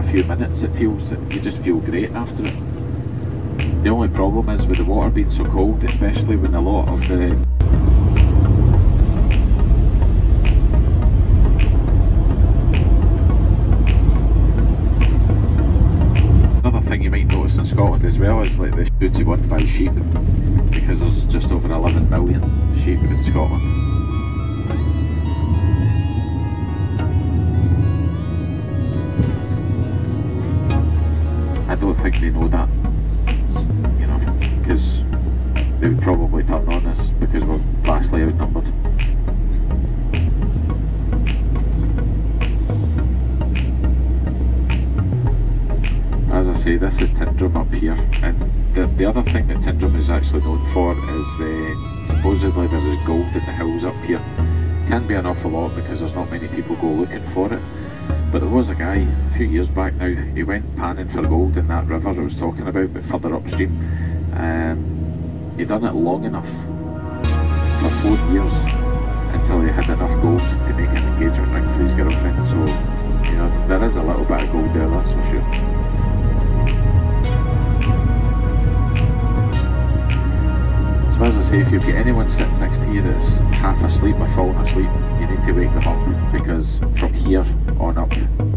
a few minutes, it feels that you just feel great after it. The only problem is with the water being so cold, especially when a lot of the thing you might notice in Scotland as well is like the duty won by sheep, because there's just over 11 million sheep in Scotland. I don't think they know that, you know, because they would probably turn on us because we're vastly outnumbered. As I say, this is Tyndrum up here, and the other thing that Tyndrum is actually known for is supposedly there is gold in the hills up here. Can be an awful lot because there's not many people go looking for it, but there was a guy a few years back now, he went panning for gold in that river I was talking about, but further upstream. He done it long enough, for 4 years, until he had enough gold to make an engagement ring for his girlfriend. So, you know, there is a little bit of gold there, that's for sure. So as I say, if you've got anyone sitting next to you that's half asleep or falling asleep, you need to wake them up, because from here on up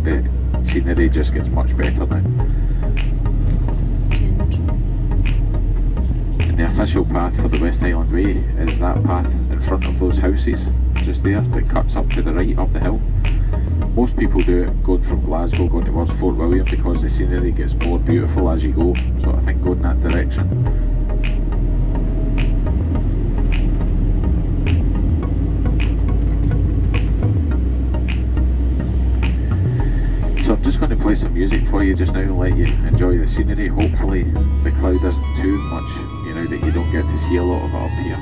the scenery just gets much better now. And the official path for the West Highland Way is that path in front of those houses just there that cuts up to the right up the hill. Most people do it going from Glasgow going towards Fort William because the scenery gets more beautiful as you go, so I think go in that direction. So I'm just going to play some music for you just now and let you enjoy the scenery. Hopefully the cloud isn't too much, you know, that you don't get to see a lot of it up here.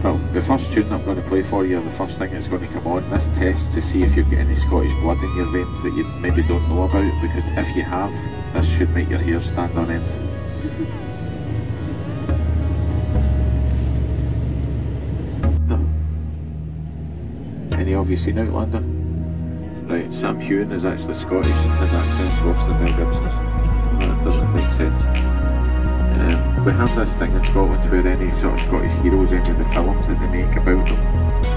Well, the first tune I'm going to play for you, the first thing that's going to come on, this tests to see if you've got any Scottish blood in your veins that you maybe don't know about, because if you have, this should make your hair stand on end. Any of you seen Outlander? Right, Sam Heughan is actually Scottish and his accent's worse than Mel Gibson's. That doesn't make sense. We have this thing in Scotland where any sort of Scottish heroes, any of the films that they make about them,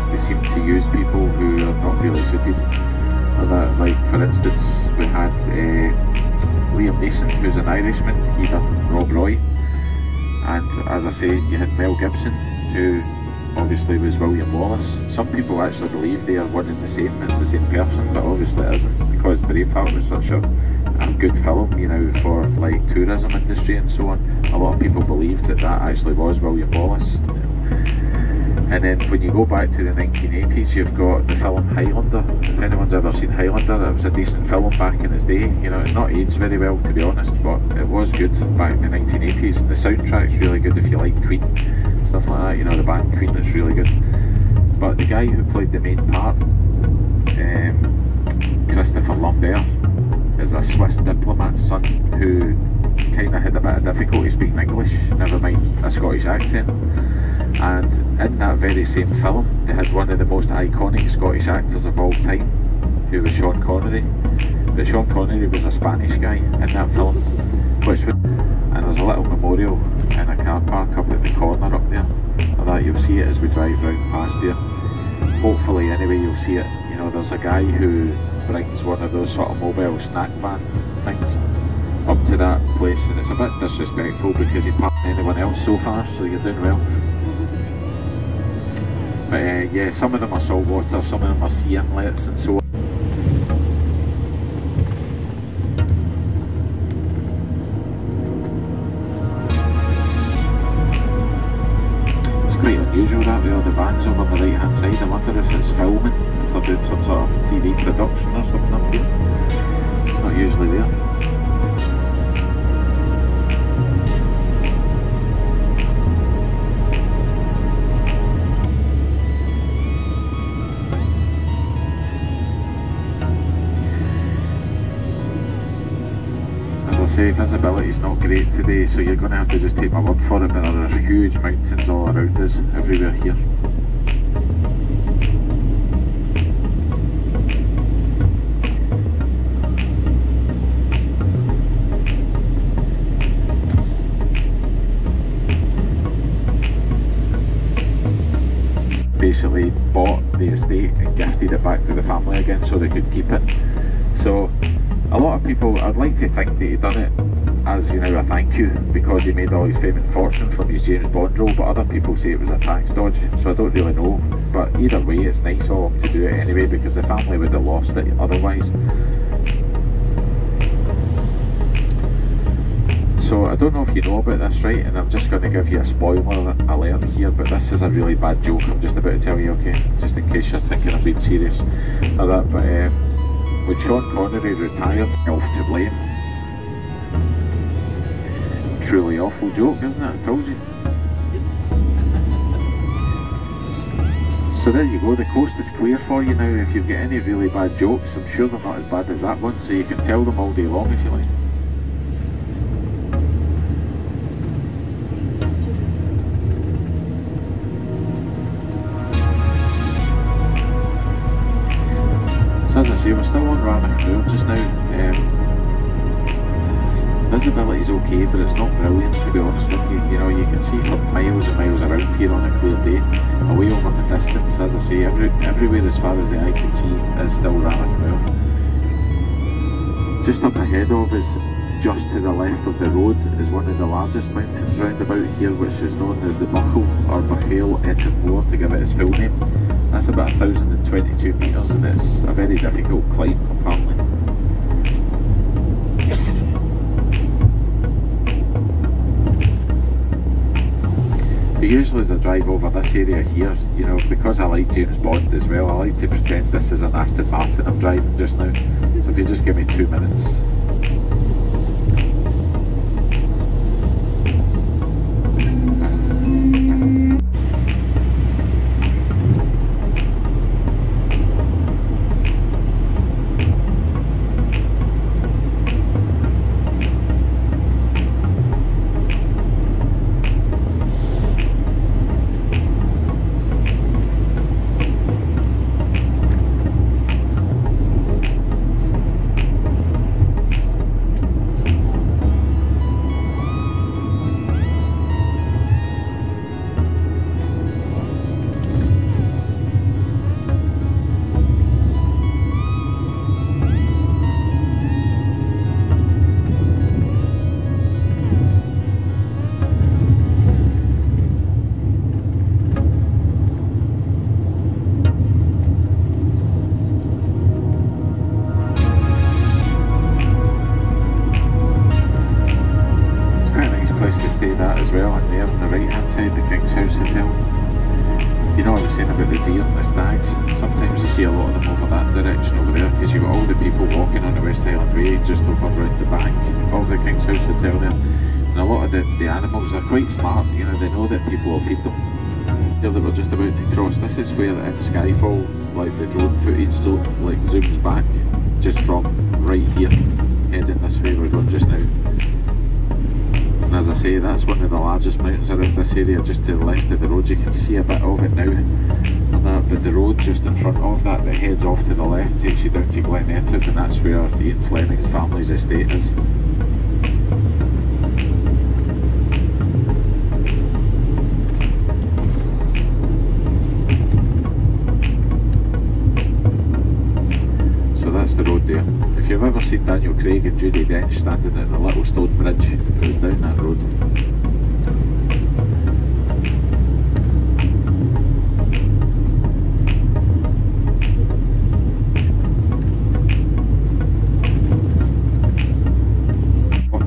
they seem to use people who are not really suited. Or that, like for instance, we had Liam Neeson, who's an Irishman, he done Rob Roy. And as I say, you had Mel Gibson, who obviously was William Wallace. Some people actually believe they are one and the same, it's the same person, but obviously it isn't, because Braveheart was such a good film, you know, for like tourism industry and so on. A lot of people believe that that actually was William Wallace. And then when you go back to the 1980s, you've got the film Highlander. If anyone's ever seen Highlander, it was a decent film back in its day. You know, it's not aged very well, to be honest, but it was good back in the 1980s. And the soundtrack's really good if you like Queen, stuff like that. You know, the band Queen is really good. But the guy who played the main part, Christopher Lambert, is a Swiss diplomat's son who kind of had a bit of difficulty speaking English, never mind a Scottish accent. And in that very same film, they had one of the most iconic Scottish actors of all time, who was Sean Connery. But Sean Connery was a Spanish guy in that film, and there's a little memorial in a car park up at the corner up there. Of that, you'll see it as we drive round past there. Hopefully, anyway, you'll see it. You know, there's a guy who brings one of those sort of mobile snack van things up to that place, and it's a bit disrespectful because he parked anyone else so far, so you're doing well. But yeah, some of them are saltwater, some of them are sea inlets and so on. It's quite unusual that way, all the vans over on the right hand side. I wonder if it's filming, if they're doing some sort of TV production or something up here. It's not usually there. Visibility's not great today, so you're going to have to just take my word for it, but there are huge mountains all around us, everywhere here. the estate and gifted it back to the family again so they could keep it. So a lot of people, I'd like to think that he done it as, you know, a thank you because he made all his fame and fortune from his James Bond role, but other people say it was a tax dodge, so I don't really know. But either way, it's nice of him to do it anyway because the family would have lost it otherwise. So I don't know if you know about this, right, and I'm just going to give you a spoiler alert here, but this is a really bad joke I'm just about to tell you, okay, just in case you're thinking of being serious or that. But when Sean Connery retired, Elf to blame. Truly awful joke, isn't it? I told you. So there you go, the coast is clear for you now. If you've got any really bad jokes, I'm sure they're not as bad as that one, so you can tell them all day long if you like. So as I say, we're still on Rannoch Moor just now. Visibility's okay, but it's not brilliant to be honest with you. You know, you can see for miles and miles around here on a clear day. Away over the distance, as I say, everywhere as far as the eye can see is still Rannoch Moor. Just up ahead of us, just to the left of the road, is one of the largest mountains round about here, which is known as the Buckle or Buchail Etin Moor, to give it its full name. That's about 1,022 metres and it's a very difficult climb apparently. But usually as I drive over this area here, you know, because I like James Bond as well, I like to pretend this is an Aston Martin I'm driving just now. So if you just give me 2 minutes. You know, I was saying about the deer and the stags. Sometimes you see a lot of them over that direction over there because you've got all the people walking on the West Highland Way just over round the back of the King's House Hotel there. And a lot of the animals are quite smart, you know, they know that people will feed them. Here that we're just about to cross, this is where in Skyfall, like the drone footage zooms back just from right here, heading this way we're going just now. And as I say, that's one of the largest mountains around this area, just to the left of the road. You can see a bit of it now. But the road just in front of that heads off to the left takes you down to Glencoe, and that's where Ian Fleming's family's estate is. So that's the road there. If you've ever seen Daniel Craig and Judi Dench standing at the little stone bridge, it goes down that road.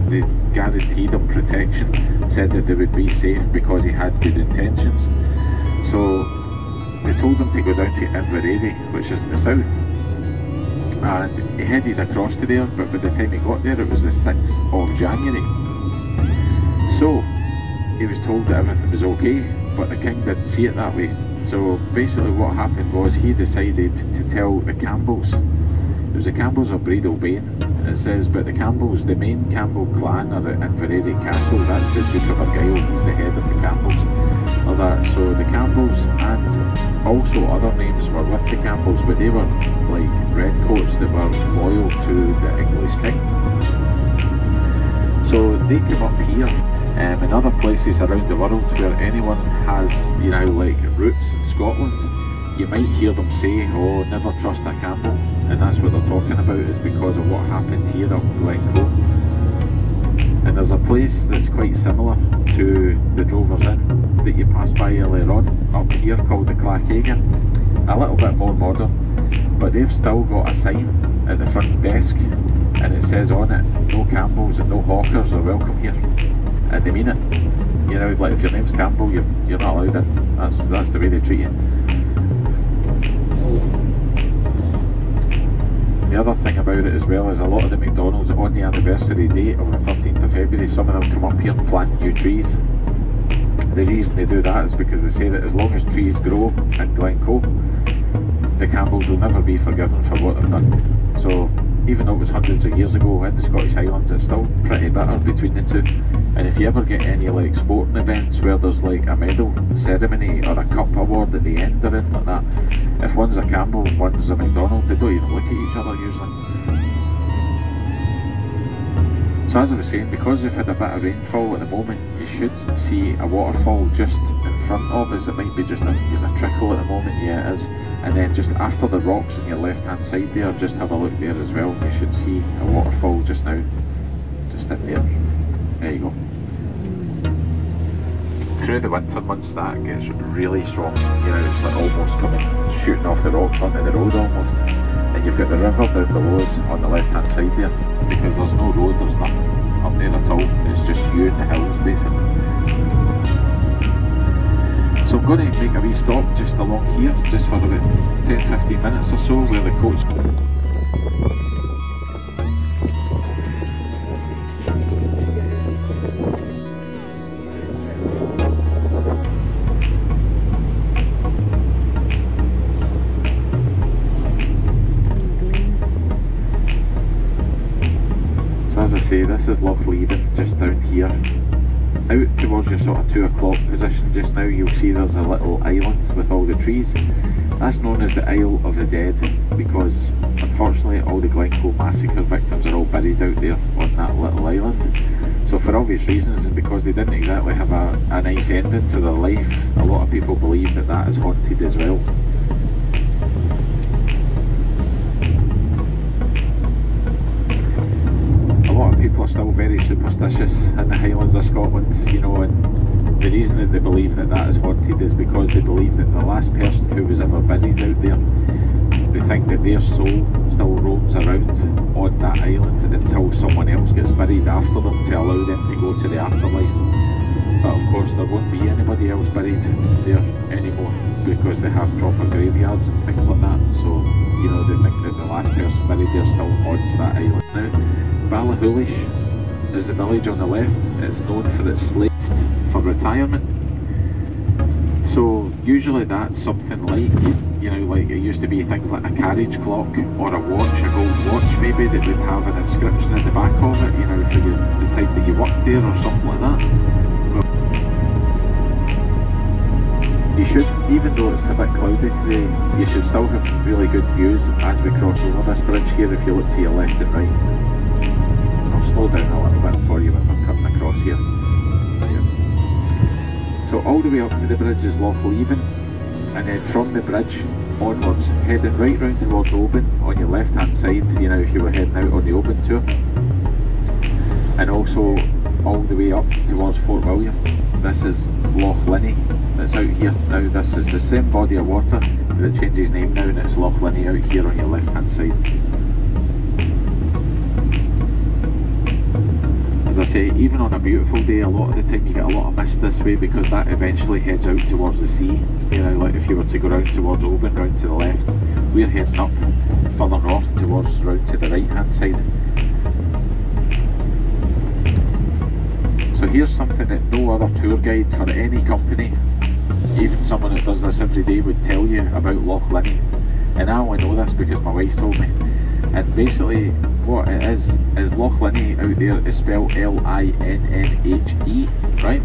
They guaranteed him protection, said that they would be safe because he had good intentions. So they told him to go down to Inverness, which is in the south. And he headed across to there, but by the time he got there it was the 6th of January. So he was told that everything was okay, but the king didn't see it that way. So basically what happened was he decided to tell the Campbells. It was the Campbells of Breadalbane, it says, but the Campbells, the main Campbell clan are at Urquhart Castle. That's the Duke of Argyll, he's the head of the Campbells. Or that. So the Campbells and also other names were with the Campbells, but they were like redcoats that were loyal to the English king. So they came up here in other places around the world where anyone has, you know, like roots in Scotland. you might hear them say, oh, never trust a Campbell, and that's what they're talking about, is because of what happened here up Glencoe. And there's a place that's quite similar to the Drovers Inn that you passed by earlier on up here called the Clackhagan, a little bit more modern, but they've still got a sign at the front desk and it says on it, no Campbells and no hawkers are welcome here, and they mean it. You know, like if your name's Campbell, you're not allowed in. That's the way they treat you. The other thing about it as well is a lot of the McDonald's on the anniversary date of the 13th of February, some of them come up here and plant new trees. The reason they do that is because they say that as long as trees grow in Glencoe, the Campbells will never be forgiven for what they've done. So even though it was hundreds of years ago in the Scottish Highlands, it's still pretty bitter between the two. And if you ever get any like sporting events where there's like a medal ceremony or a cup award at the end or anything like that, if one's a Campbell and one's a McDonald, they don't even look at each other usually. So as I was saying, because we've had a bit of rainfall at the moment, you should see a waterfall just in front of us. It might be just a trickle at the moment, yeah it is. And then just after the rocks on your left hand side there, just have a look there as well. You should see a waterfall just now, just in there. There you go. Through the winter months that gets really strong, you know, it's like almost coming, shooting off the rocks onto the road almost. And you've got the river down below us on the left hand side there, because there's no road, there's nothing up there at all, it's just you and the hills basically. So I'm going to make a wee stop just along here, just for about 10-15 minutes or so, where the coach. So as I say, this is Loch Leven, just down here. Out towards your sort of 2 o'clock position just now, you'll see there's a little island with all the trees. That's known as the Isle of the Dead, because unfortunately all the Glencoe massacre victims are all buried out there on that little island. So for obvious reasons, and because they didn't exactly have a nice ending to their life, a lot of people believe that that is haunted as well. People are still very superstitious in the Highlands of Scotland, you know, and the reason that they believe that that is haunted is because they believe that the last person who was ever buried out there, they think that their soul still roams around on that island until someone else gets buried after them to allow them to go to the afterlife. But of course there won't be anybody else buried there anymore, because they have proper graveyards and things like that, so you know, they think that the last person buried there still haunts that island. Now, Ballahoolish is the village on the left. It's known for its slate for retirement. So usually that's something like, you know, like it used to be things like a carriage clock or a watch, a gold watch maybe, that would have an inscription at the back of it, you know, for the time that you worked there or something like that. Well, you should, even though it's a bit cloudy today, you should still have really good views as we cross over this bridge here if you look to your left and right. Slow down a little bit for you when we're cutting across here. So all the way up to the bridge is Loch Leven, and then from the bridge onwards, heading right round towards Oban on your left hand side, you know, if you were heading out on the Oban tour, and also all the way up towards Fort William. This is Loch Linney that's out here. Now this is the same body of water, but it changes name now and it's Loch Linney out here on your left hand side. As I say, even on a beautiful day, a lot of the time you get a lot of mist this way, because that eventually heads out towards the sea. You know, like if you were to go round towards Oban, round to the left, we're heading up further north towards round to the right hand side. So here's something that no other tour guide for any company, even someone that does this every day, would tell you about Loch Linney. And I only know this because my wife told me. And basically what it is Loch Linney out there is spelled L-I-N-N-H-E, right?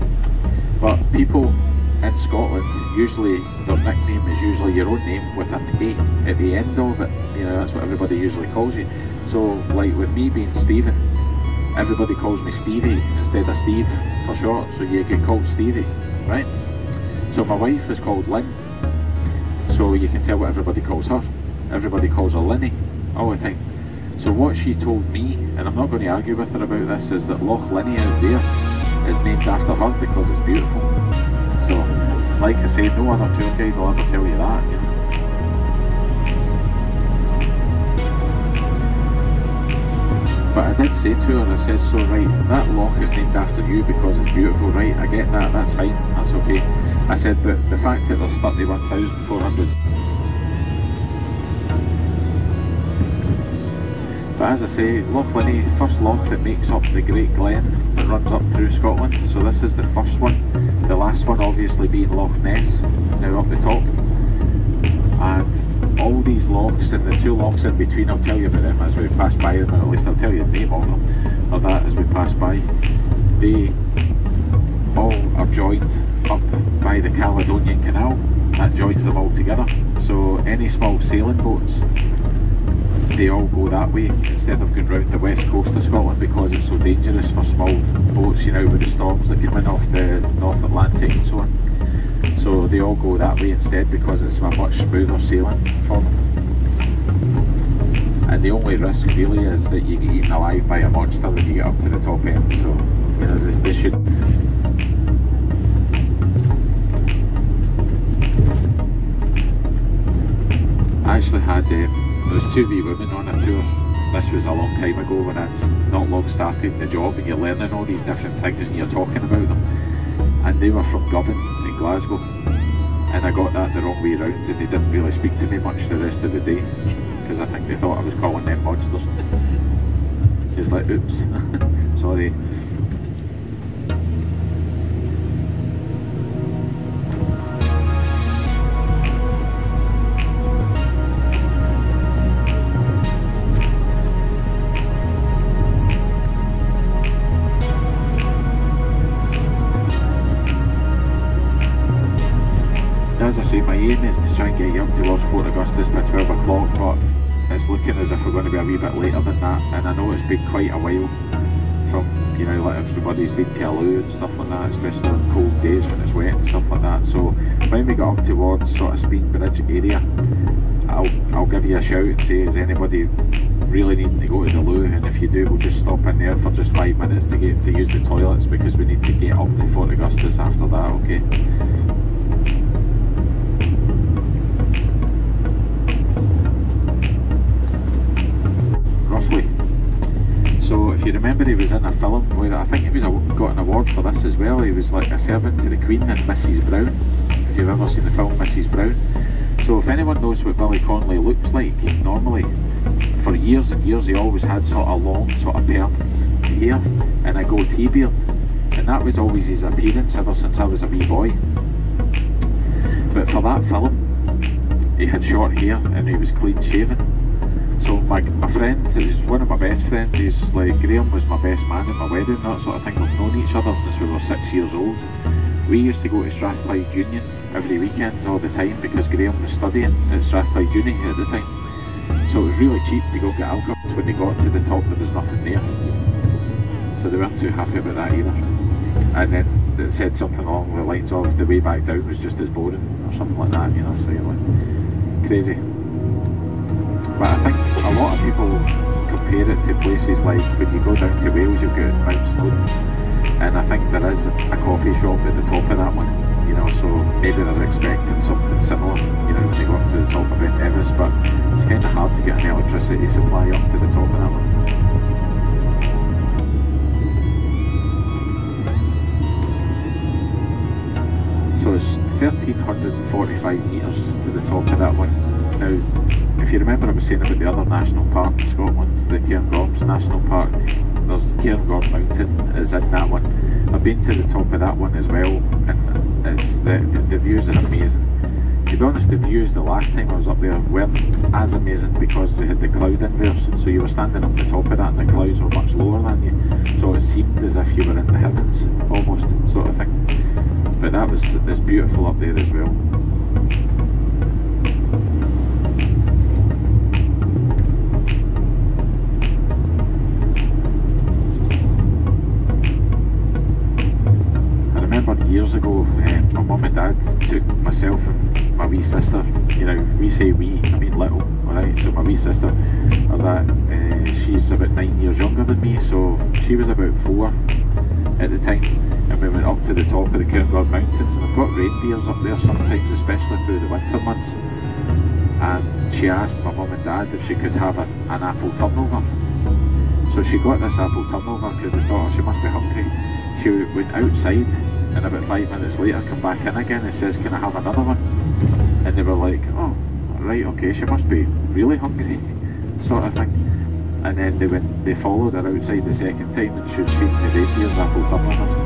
But people in Scotland, usually their nickname is usually your own name with an A at the end of it. You know, that's what everybody usually calls you. So like with me being Stephen, everybody calls me Stevie instead of Steve for short, so you get called Stevie, right? So my wife is called Lynn, So you can tell what everybody calls her. Everybody calls her Linny all the time. So what she told me, and I'm not going to argue with her about this, is that Loch Linny out there is named after her because it's beautiful. So, like I said, no other tour guide will ever tell you that, you know. But I did say to her, I said, so right, that loch is named after you because it's beautiful, right? I get that, that's fine, that's okay. I said, but the fact that there's 31,400. But as I say, Loch Linny, first loch that makes up the Great Glen that runs up through Scotland. So this is the first one. The last one obviously being Loch Ness, now up the top. And all these lochs and the two lochs in between, I'll tell you about them as we pass by them, or at least I'll tell you the name of them, or that as we pass by. They all are joined up by the Caledonia Canal. That joins them all together. So any small sailing boats, they all go that way instead of going round the west coast of Scotland because it's so dangerous for small boats, you know, with the storms that come in off the North Atlantic and so on. So they all go that way instead because it's a much smoother sailing for them. And the only risk really is that you get eaten alive by a monster when you get up to the top end. So, you know, they should. I actually had, there was two wee women on a tour. This was a long time ago when I'd not long started the job and you're learning all these different things and you're talking about them. And they were from Govan in Glasgow. And I got that the wrong way around and they didn't really speak to me much the rest of the day. Because I think they thought I was calling them monsters. It's like, oops, sorry. As I say, my aim is to try and get you up towards Fort Augustus by 12 o'clock, but it's looking as if we're going to be a wee bit later than that, and I know it's been quite a while from, you know, like everybody's been to a loo and stuff like that, especially on cold days when it's wet and stuff like that. So when we get up towards sort of Speed Bridge area, I'll give you a shout and say, is anybody really needing to go to the loo? And if you do, we'll just stop in there for just 5 minutes to get to use the toilets because we need to get up to Fort Augustus after that, okay? So if you remember, he was in a film where I think he was got an award for this as well. He was like a servant to the Queen in Mrs. Brown. If you've ever seen the film Mrs. Brown. So if anyone knows what Billy Connolly looks like normally, for years and years he always had sort of long, sort of permed hair and a goatee beard. And that was always his appearance ever since I was a wee boy. But for that film, he had short hair and he was clean shaven. So my friend, who's one of my best friends, he's like, Graham was my best man at my wedding, that sort of thing. We've known each other since we were 6 years old. We used to go to Strathclyde Union every weekend all the time because Graham was studying at Strathclyde Uni at the time. So it was really cheap to go get alcohol. When they got to the top there was nothing there. So they weren't too happy about that either. And then it said something along the lines of the way back down was just as boring or something like that, you know, so you're like, crazy. But I think a lot of people compare it to places like when you go down to Wales, you've got Mount Snowdon, and I think there is a coffee shop at the top of that one, you know, so maybe they're expecting something similar, you know, when they go up to the top of Ben Nevis, but it's kind of hard to get an electricity supply up to the top of that one. So it's 1,345 metres to the top of that one. Now, if you remember I was saying about the other national park in Scotland, the Cairngorms National Park, there's Cairngorm Mountain is in that one. I've been to the top of that one as well, and it's the views are amazing. To be honest, the views the last time I was up there weren't as amazing because they had the cloud inverse, so you were standing up the top of that and the clouds were much lower than you, so it seemed as if you were in the heavens, almost, sort of thing. But that was, it's beautiful up there as well. Years ago, my mum and dad took myself and my wee sister, you know, we say wee, I mean little, alright, so my wee sister, or that, she's about 9 years younger than me, so she was about 4 at the time, and we went up to the top of the Cairngorm Mountains, and I've got reindeers up there sometimes, especially through the winter months, and she asked my mum and dad if she could have an apple turnover. So she got this apple turnover because they thought, oh, she must be hungry. She went outside, and about 5 minutes later come back in again and says, can I have another one? And they were like, oh, right, okay, she must be really hungry, sort of thing. And then they followed her outside the second time, and she was feeding the reindeers apple turnovers.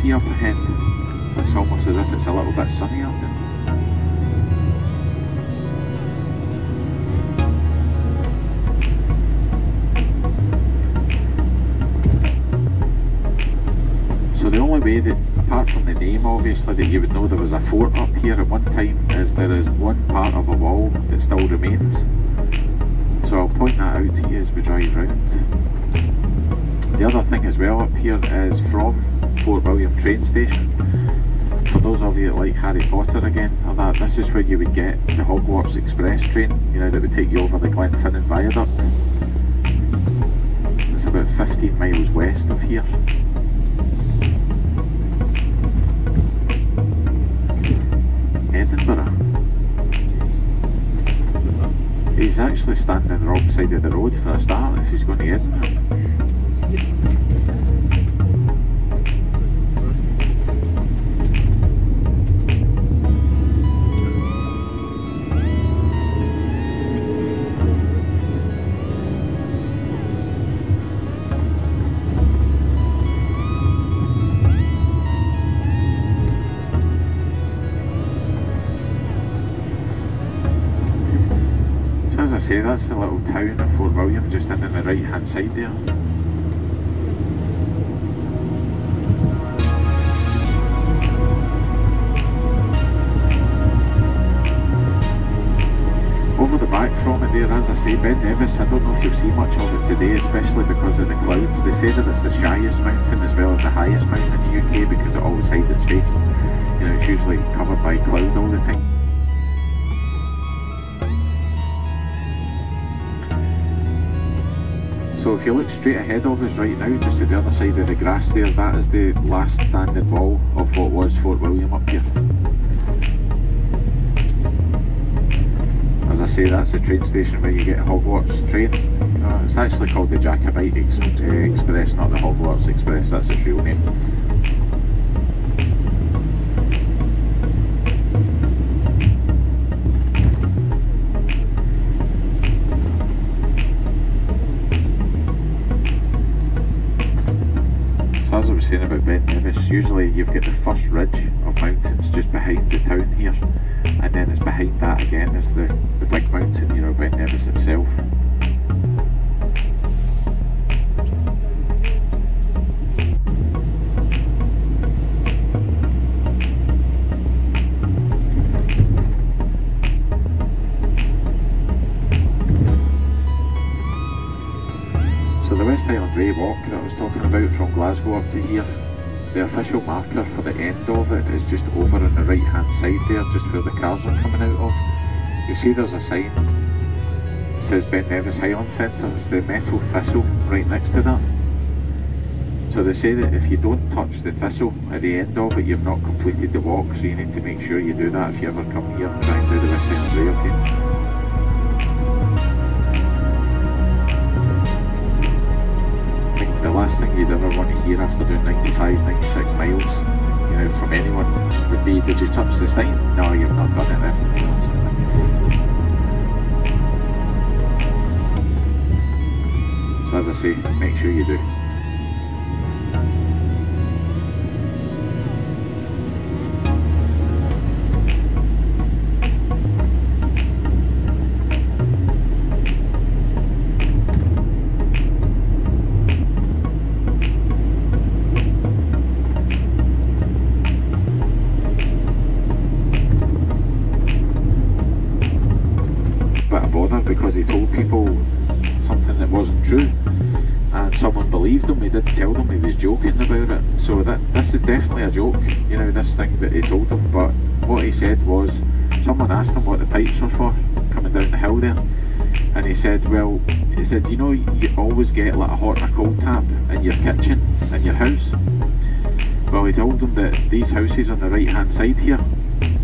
Up ahead, it's almost as if it's a little bit sunny up there. So the only way that, apart from the name obviously, that you would know there was a fort up here at one time is there is one part of a wall that still remains. So I'll point that out to you as we drive round. The other thing as well up here is from Fort William train station. For those of you that like Harry Potter again, or that, this is where you would get the Hogwarts Express train, you know, that would take you over the Glenfinnan Viaduct. It's about 15 miles west of here. Edinburgh. He's actually standing on the wrong side of the road for a start if he's going to Edinburgh. Say that's a little town of Fort William just in on the right hand side there. Over the back from it there, as I say, Ben Nevis, I don't know if you'll see much of it today, especially because of the clouds. They say that it's the shyest mountain as well as the highest mountain in the UK because it always hides its face. You know, it's usually covered by cloud all the time. So if you look straight ahead of us right now, just at the other side of the grass there, that is the last standing wall of what was Fort William up here. As I say, that's the train station where you get Hogwarts train. It's actually called the Jacobite Express, not the Hogwarts Express, that's its real name. As I was saying about Ben Nevis, usually you've got the first ridge of mountains just behind the town here, and then it's behind that again is the big mountain, you know, Ben Nevis itself. Grey walk that I was talking about from Glasgow up to here, the official marker for the end of it is just over on the right hand side there, just where the cars are coming out of. You see there's a sign, it says Ben Nevis Highland Centre, it's the metal thistle right next to that. So they say that if you don't touch the thistle at the end of it, you've not completed the walk, so you need to make sure you do that if you ever come here and try and do the West Highlands Way, okay? The last thing you'd ever want to hear after doing 95, 96 miles, you know, from anyone would be, did you touch the sign? No, you've not done it then. So as I say, make sure you do. did tell them he was joking about it. So this is definitely a joke, you know, this thing that he told them. But what he said was, someone asked him what the pipes were for, coming down the hill there. And he said, well, he said, you know, you always get like a hot and a cold tap in your kitchen, in your house. Well, he told them that these houses on the right hand side here,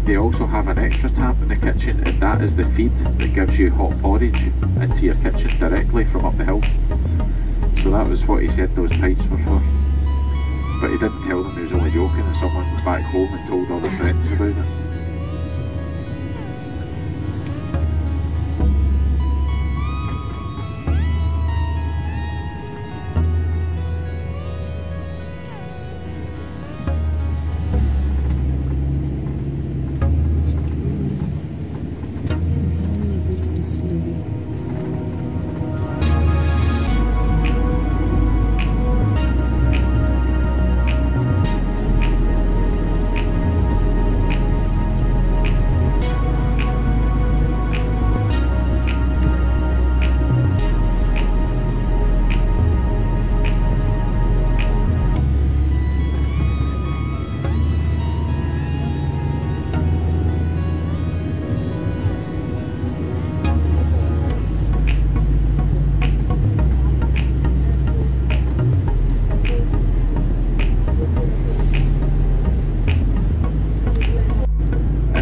they also have an extra tap in the kitchen, and that is the feed that gives you hot porridge into your kitchen directly from up the hill. So that was what he said those pipes were for. But he didn't tell them he was only joking, and someone was back home and told all their friends about it.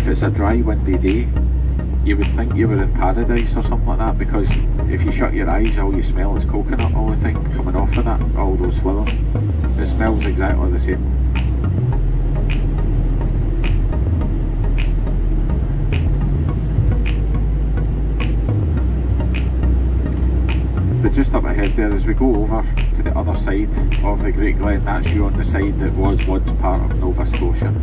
It's a dry, windy day, you would think you were in paradise or something like that, because if you shut your eyes, all you smell is coconut all the time coming off of that, all those flowers. It smells exactly the same. But just up ahead there, as we go over to the other side of the Great Glen, that's you on the side that was once part of Nova Scotia.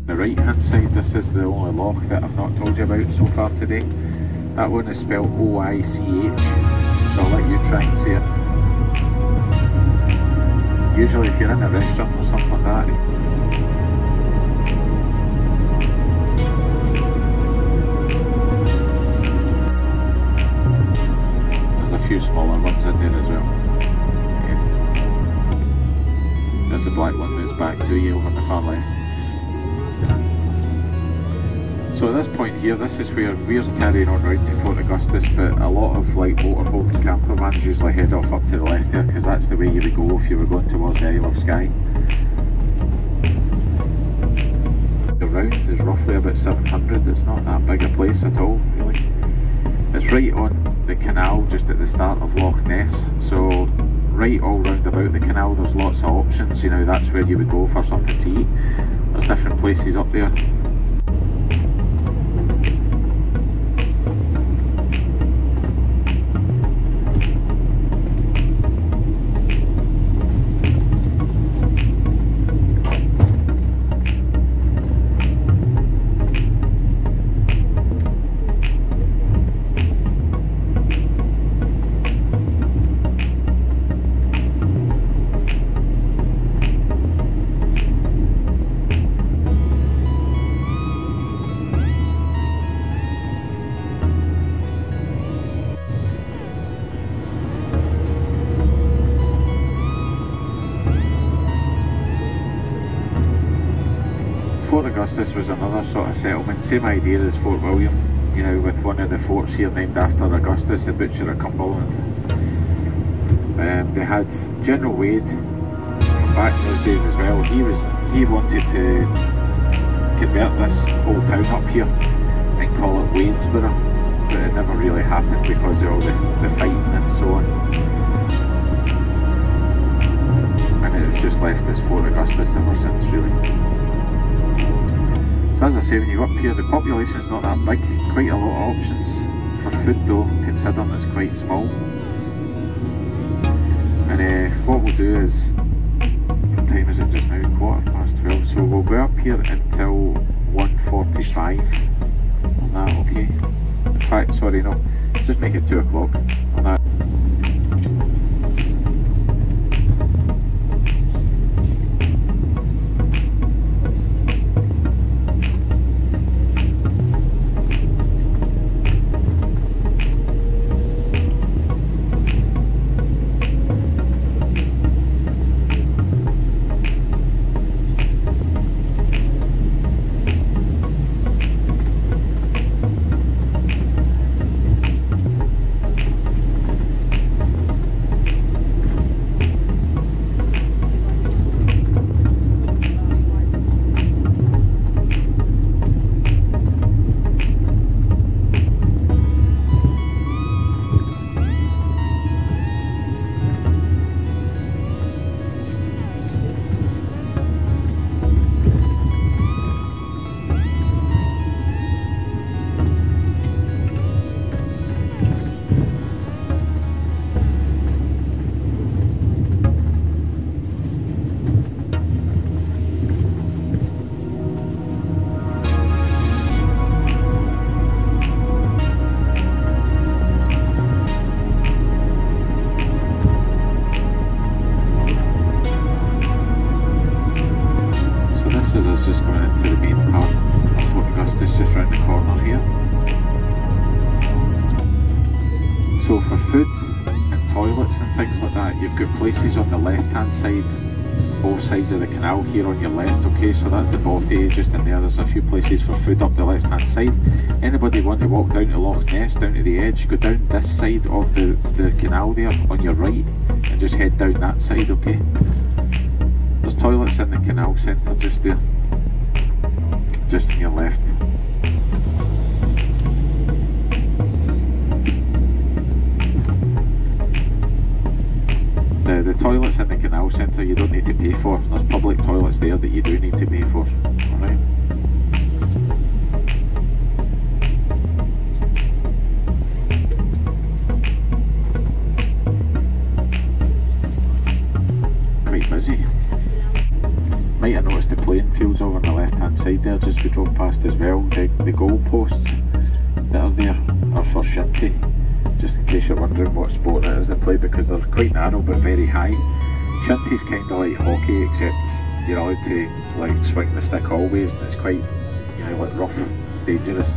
Right hand side, this is the only loch that I've not told you about so far today. That one is spelled O-I-C-H, so I'll let you try and see it. Usually if you're in a restaurant or something like that, there's a few smaller ones in there as well. Yeah. There's the black one that's back to you over on the far left. So at this point here, this is where we're carrying on round to Fort Augustus, but a lot of like motorhome and camper vans usually head off up to the left here, because that's the way you would go if you were going towards the Isle of Skye. The round is roughly about 700, it's not that big a place at all, really. It's right on the canal, just at the start of Loch Ness, so right all round about the canal there's lots of options, you know, that's where you would go for something to eat. There's different places up there. Fort Augustus was another sort of settlement, same idea as Fort William, you know, with one of the forts here named after Augustus, the butcher at Cumberland. They had General Wade from back in those days as well. He wanted to convert this whole town up here and call it Wadesborough, but it never really happened because of all the fighting and so on. And it was just left as Fort Augustus ever since, really. As I say, when you go up here, the population's not that big, quite a lot of options for food though, considering it's quite small. And what we'll do is, what time is it just now? 12:15, so we'll be up here until 1:45 on that, okay? In fact, sorry, no, just make it 2 o'clock on that. So for food and toilets and things like that, you've got places on the left hand side, both sides of the canal here on your left, okay, so that's the bothy just in there. There's a few places for food up the left hand side. Anybody want to walk down to Loch Ness, down to the edge, go down this side of the canal there on your right and just head down that side, okay. There's toilets in the canal centre just there, just on your left. The toilets in the canal centre you don't need to pay for. There's public toilets there that you do need to pay for. Alright. Quite busy. Might have noticed the playing fields over on the left hand side there just we drove past as well. The goal posts that are there are for shinty. Just in case you're wondering what sport it is they play, because they're quite narrow but very high. Shinty's kind of like hockey, except you're allowed to like swing the stick always, and it's quite, you know, like rough, dangerous.